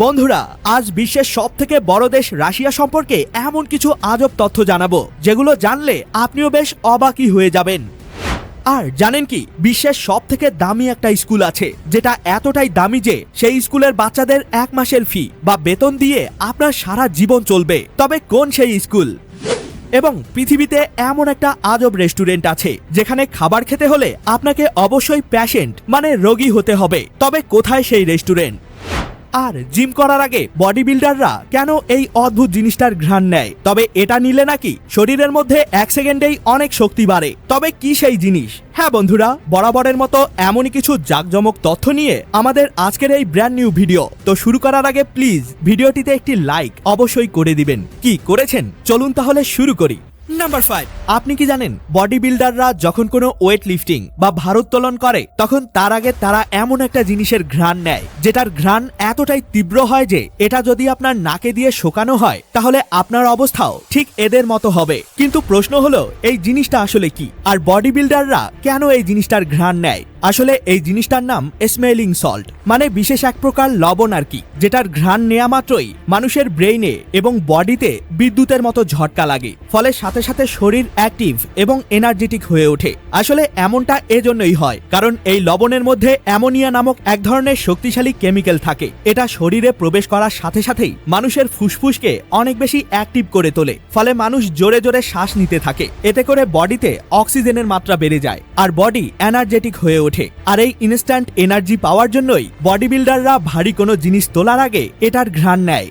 বন্ধুরা, আজ বিশ্বের সবথেকে বড় দেশ রাশিয়া সম্পর্কে এমন কিছু আজব তথ্য জানাবো যেগুলো জানলে আপনিও বেশ অবাকই হয়ে যাবেন। আর জানেন কি, বিশ্বের সবথেকে দামি একটা স্কুল আছে যেটা এতটাই দামি যে সেই স্কুলের বাচ্চাদের 1 মাসের ফি বা বেতন দিয়ে আপনার সারা জীবন চলবে। তবে কোন সেই স্কুল? এবং পৃথিবীতে এমন একটা আজব রেস্টুরেন্ট আছে যেখানে খাবার খেতে হলে আপনাকে অবশ্যই পেশেন্ট মানে রোগী হতে হবে। তবে কোথায় সেই রেস্টুরেন্ট? আর জিম করার আগে বডি বিল্ডাররা কেন এই অদ্ভুত জিনিসটার ঘ্রাণ নেয়? তবে এটা নিলে নাকি শরীরের মধ্যে 1 সেকেন্ডেই অনেক শক্তি বাড়ে। তবে কি সেই জিনিস? হ্যাঁ বন্ধুরা, বরাবরের মতো এমনই কিছু জাঁকজমক তথ্য নিয়ে আমাদের আজকের এই ব্র্যান্ড নিউ ভিডিও। তো শুরু করার আগে প্লিজ ভিডিওটিতে একটি লাইক অবশ্যই করে দিবেন। কি করেছেন? চলুন তাহলে শুরু করি। নাম্বার 5, আপনি কি জানেন বডি বিল্ডাররা যখন কোনো ওয়েট লিফটিং বা ভারোত্তোলন করে তখন তার আগে তারা এমন একটা জিনিসের ঘ্রাণ নেয় যেটার ঘ্রাণ এতটাই তীব্র হয় যে এটা যদি আপনার নাকে দিয়ে শোকানো হয় তাহলে আপনার অবস্থাও ঠিক এদের মতো হবে। কিন্তু প্রশ্ন হলো, এই জিনিসটা আসলে কি? আর বডি বিল্ডাররা কেন এই জিনিসটার ঘ্রাণ নেয়? আসলে এই জিনিসটার নাম স্মেলিং সল্ট, মানে বিশেষ এক প্রকার লবণ আর কি, যেটার ঘ্রাণ নেওয়া মাত্রই মানুষের ব্রেইনে এবং বডিতে বিদ্যুতের মতো ঝটকা লাগে, ফলে সাথে সাথে শরীর অ্যাক্টিভ এবং এনার্জেটিক হয়ে ওঠে। আসলে এমনটা এজন্যই হয় কারণ এই লবণের মধ্যে অ্যামোনিয়া নামক এক ধরনের শক্তিশালী কেমিক্যাল থাকে। এটা শরীরে প্রবেশ করার সাথে সাথেই মানুষের ফুসফুসকে অনেক বেশি অ্যাক্টিভ করে তোলে, ফলে মানুষ জোরে জোরে শ্বাস নিতে থাকে। এতে করে বডিতে অক্সিজেনের মাত্রা বেড়ে যায় আর বডি এনার্জেটিক হয়ে ওঠে। আর এই ইনস্ট্যান্ট এনার্জি পাওয়ার জন্যই বডি বিল্ডাররা ভারী কোনো জিনিস তোলার আগে এটার ঘ্রাণ নেয়।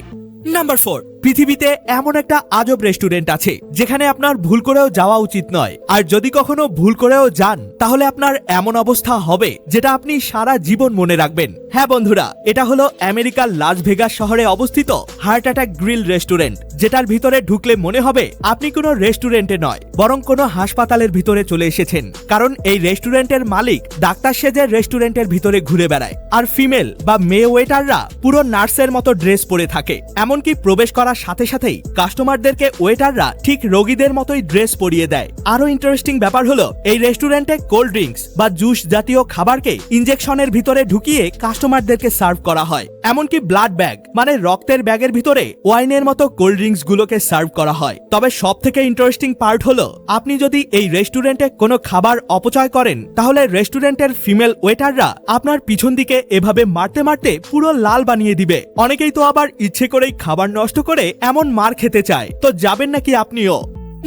নাম্বার 4, পৃথিবীতে এমন একটা আজব রেস্টুরেন্ট আছে যেখানে আপনার ভুল করেও যাওয়া উচিত নয়। আর যদি কখনো ভুল করেও যান তাহলে আপনার এমন অবস্থা হবে যেটা আপনি সারা জীবন মনে রাখবেন। হ্যাঁ বন্ধুরা, এটা হলো আমেরিকার লাস ভেগাস শহরে অবস্থিত হার্ট অ্যাটাক গ্রিল রেস্টুরেন্ট, যেটার ভিতরে ঢুকলে মনে হবে আপনি কোনো রেস্টুরেন্টে নয় বরং কোনো হাসপাতালের ভিতরে চলে এসেছেন। কারণ এই রেস্টুরেন্টের মালিক ডাক্তার সেজে রেস্টুরেন্টের ভিতরে ঘুরে বেড়ায়, আর ফিমেল বা মেয়ে ওয়েটাররা পুরো নার্সের মতো ড্রেস পরে থাকে। এমনকি প্রবেশ করার সাথে সাথেই কাস্টমারদেরকে ওয়েটাররা ঠিক রোগীদের মতোই ড্রেস পরিয়ে দেয়। আরো ইন্টারেস্টিং ব্যাপার হলো, এই রেস্টুরেন্টে কোল্ড ড্রিঙ্কস বা জুস জাতীয় খাবারকে ইনজেকশনের ভিতরে ঢুকিয়ে কাস্টমারদেরকে সার্ভ করা হয়। এমনকি ব্লাড ব্যাগ মানে রক্তের ব্যাগের ভিতরে ওয়াইনের মতো কোল্ড ড্রিঙ্কস গুলোকে সার্ভ করা হয়। তবে সব থেকে ইন্টারেস্টিং পার্ট হলো, আপনি যদি এই রেস্টুরেন্টে কোনো খাবার অপচয় করেন তাহলে রেস্টুরেন্টের ফিমেল ওয়েটাররা আপনার পিছন দিকে এভাবে মারতে মারতে পুরো লাল বানিয়ে দিবে। অনেকেই তো আবার ইচ্ছে করেই খাবার নষ্ট করে এমন মার খেতে চায়। তো যাবেন নাকি আপনিও?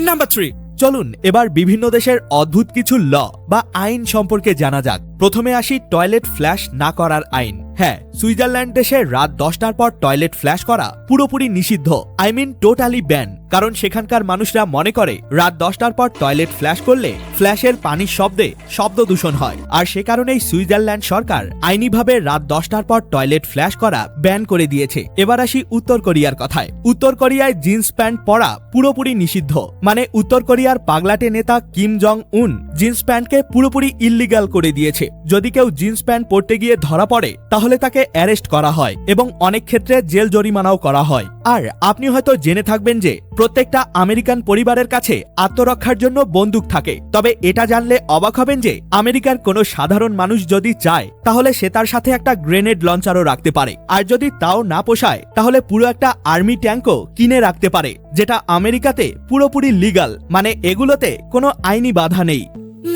নাম্বার 3, চলুন এবার বিভিন্ন দেশের অদ্ভুত কিছু ল বা আইন সম্পর্কে জানা যাক। প্রথমে আসি টয়লেট ফ্ল্যাশ না করার আইন। হ্যাঁ, সুইজারল্যান্ড দেশে রাত 10টার পর টয়লেট ফ্ল্যাশ করা পুরোপুরি নিষিদ্ধ, টোটালি ব্যান। কারণ সেখানকার মানুষরা মনে করে রাত 10টার পর টয়লেট ফ্ল্যাশ করলে ফ্ল্যাশের পানির শব্দে শব্দ দূষণ হয়। আর সে কারণেই সুইজারল্যান্ড সরকার আইনিভাবে রাত 10টার পর টয়লেট ফ্ল্যাশ করা ব্যান করে দিয়েছে। এবার আসি উত্তর কোরিয়ার কথায়। উত্তর কোরিয়ায় জিন্স প্যান্ট পরা পুরোপুরি নিষিদ্ধ, মানে উত্তর কোরিয়ার পাগলাটে নেতা কিম জং উন জিন্স প্যান্টকে পুরোপুরি ইল্লিগাল করে দিয়েছে। যদি কেউ জিন্স প্যান্ট পরতে গিয়ে ধরা পড়ে তাহলে তাকে অ্যারেস্ট করা হয় এবং অনেক ক্ষেত্রে জেল জরিমানাও করা হয়। আর আপনি হয়তো জেনে থাকবেন যে প্রত্যেকটা আমেরিকান পরিবারের কাছে আত্মরক্ষার জন্য বন্দুক থাকে। তবে এটা জানলে অবাক হবেন যে আমেরিকার কোনো সাধারণ মানুষ যদি চায় তাহলে সে তার সাথে একটা গ্রেনেড লঞ্চারও রাখতে পারে। আর যদি তাও না পোষায় তাহলে পুরো একটা আর্মি ট্যাঙ্কও কিনে রাখতে পারে, যেটা আমেরিকাতে পুরোপুরি লিগাল, মানে এগুলোতে কোনো আইনি বাধা নেই।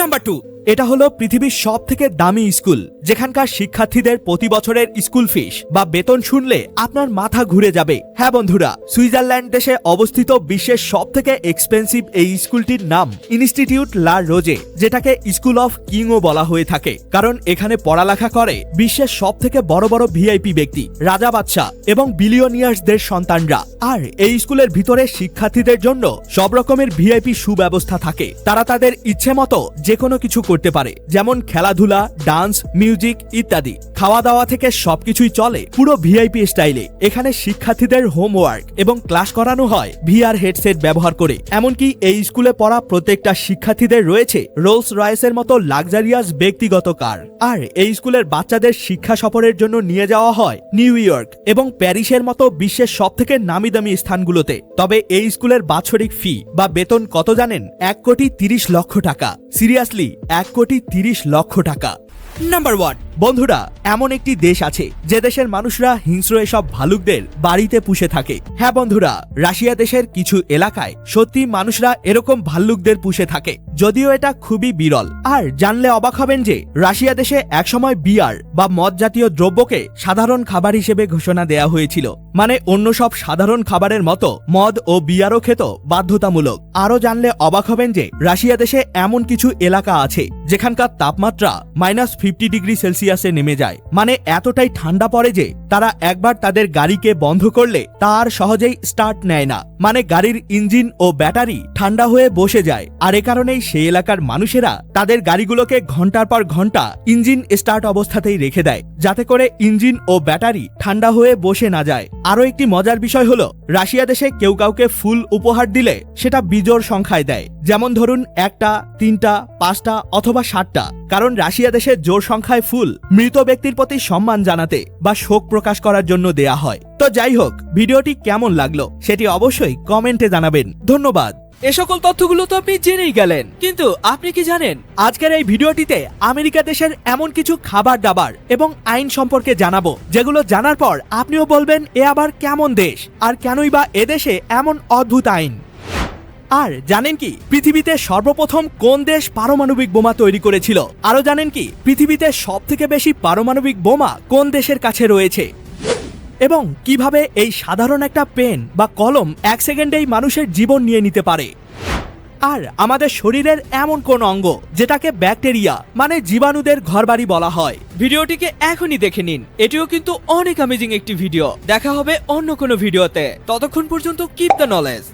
নাম্বার 2, এটা হলো পৃথিবীর সব থেকে দামি স্কুল, যেখানকার শিক্ষার্থীদের প্রতি বছরের স্কুল ফিস বা বেতন শুনলে আপনার মাথা ঘুরে যাবে। হ্যাঁ বন্ধুরা, সুইজারল্যান্ড দেশে অবস্থিত বিশ্বের সব থেকে এক্সপেন্সিভ এই স্কুলটির নাম ইনস্টিটিউট লা রোজে, যেটাকে স্কুল অফ কিংও বলা হয়ে থাকে। কারণ এখানে পড়ালেখা করে বিশ্বের সব থেকে বড় বড় ভিআইপি ব্যক্তি, রাজা বাদশাহ এবং বিলিয়নিয়ার্সদের সন্তানরা। আর এই স্কুলের ভিতরে শিক্ষার্থীদের জন্য সব রকমের ভিআইপি সুব্যবস্থা থাকে। তারা তাদের ইচ্ছে মতো যে কোনো কিছু করতে পারে, যেমন খেলাধুলা, ডান্স, মিউজিক ইত্যাদি। খাওয়া দাওয়া থেকে সবকিছুই চলে পুরো ভিআইপি স্টাইলে। এখানে শিক্ষার্থীদের হোমওয়ার্ক এবং ক্লাস করানো হয় ভিআর হেডসেট ব্যবহার করে। এমনকি এই স্কুলে পড়া প্রত্যেকটা শিক্ষার্থীদের রয়েছে রোলস রয়েসের মতো লাক্সারিয়াস ব্যক্তিগত কার। আর এই স্কুলের বাচ্চাদের শিক্ষা সফরের জন্য নিয়ে যাওয়া হয় নিউ ইয়র্ক এবং প্যারিসের মতো বিশ্বের সব থেকে নামি দামি স্থানগুলোতে। তবে এই স্কুলের বাৎসরিক ফি বা বেতন কত জানেন? 1,30,00,000 টাকা। সিরিয়াসলি, 1,30,00,000 টাকা। নাম্বার 1, বন্ধুরা, এমন একটি দেশ আছে যে দেশের মানুষরা হিংস্র এসব ভালুকদের বাড়িতে পুষে থাকে। হ্যাঁ বন্ধুরা, রাশিয়া দেশের কিছু এলাকায় সত্যি মানুষরা এরকম ভাল্লুকদের পুষে থাকে, যদিও এটা খুবই বিরল। আর জানলে অবাক হবেন যে রাশিয়া দেশে একসময় বিয়ার বা মদ জাতীয় দ্রব্যকে সাধারণ খাবার হিসেবে ঘোষণা দেয়া হয়েছিল। মানে অন্য সব সাধারণ খাবারের মতো মদ ও বিয়ারও খেত বাধ্যতামূলক। আরও জানলে অবাক হবেন যে রাশিয়া দেশে এমন কিছু এলাকা আছে যেখানকার তাপমাত্রা -50°C নেমে যায়। মানে এতটাই ঠান্ডা পড়ে যে তারা একবার তাদের গাড়িকে বন্ধ করলে তা আর সহজেই স্টার্ট নেয় না। মানে গাড়ির ইঞ্জিন ও ব্যাটারি ঠান্ডা হয়ে বসে যায়। আর এ কারণেই সেই এলাকার মানুষেরা তাদের গাড়িগুলোকে ঘন্টার পর ঘন্টা ইঞ্জিন স্টার্ট অবস্থাতেই রেখে দেয়, যাতে করে ইঞ্জিন ও ব্যাটারি ঠান্ডা হয়ে বসে না যায়। আরও একটি মজার বিষয় হলো, রাশিয়া দেশে কেউ কাউকে ফুল উপহার দিলে সেটা বিজোড় সংখ্যায় দেয়। যেমন ধরুন 1টা, 3টা, 5টা অথবা 7টা। কারণ রাশিয়া দেশে জোড় সংখ্যায় ফুল মৃত ব্যক্তির প্রতি সম্মান জানাতে বা শোক প্রকাশ করার জন্য দেয়া হয়। তো যাই হোক, ভিডিওটি কেমন লাগলো সেটি অবশ্যই কমেন্টে জানাবেন। ধন্যবাদ। এ সকল তথ্যগুলো তো আপনি জেনেই গেলেন, কিন্তু আপনি কি জানেন আজকের এই ভিডিওটিতে আমেরিকা দেশের এমন কিছু খাবার দাবার এবং আইন সম্পর্কে জানাবো, যেগুলো জানার পর আপনিও বলবেন এ আবার কেমন দেশ, আর কেনই বা এদেশে এমন অদ্ভুত আইন। আর জানেন কি পৃথিবীতে সর্বপ্রথম কোন দেশ পারমাণবিক বোমা তৈরি করেছিল? আরো জানেন কি পৃথিবীতে সবথেকে বেশি পারমাণবিক বোমা কোন দেশের কাছে রয়েছে? এবং কিভাবে এই সাধারণ একটা পেন বা কলম 1 সেকেন্ডেই মানুষের জীবন নিয়ে নিতে পারে? আর আমাদের শরীরের এমন কোন অঙ্গ যেটাকে ব্যাকটেরিয়া মানে জীবাণুদের ঘরবাড়ি বলা হয়? ভিডিওটিকে এখনই দেখে নিন। এটিও কিন্তু অনেক অ্যামেজিং একটি ভিডিও। দেখা হবে অন্য কোনো ভিডিওতে। ততক্ষণ পর্যন্ত কিপ দ্য নলেজ।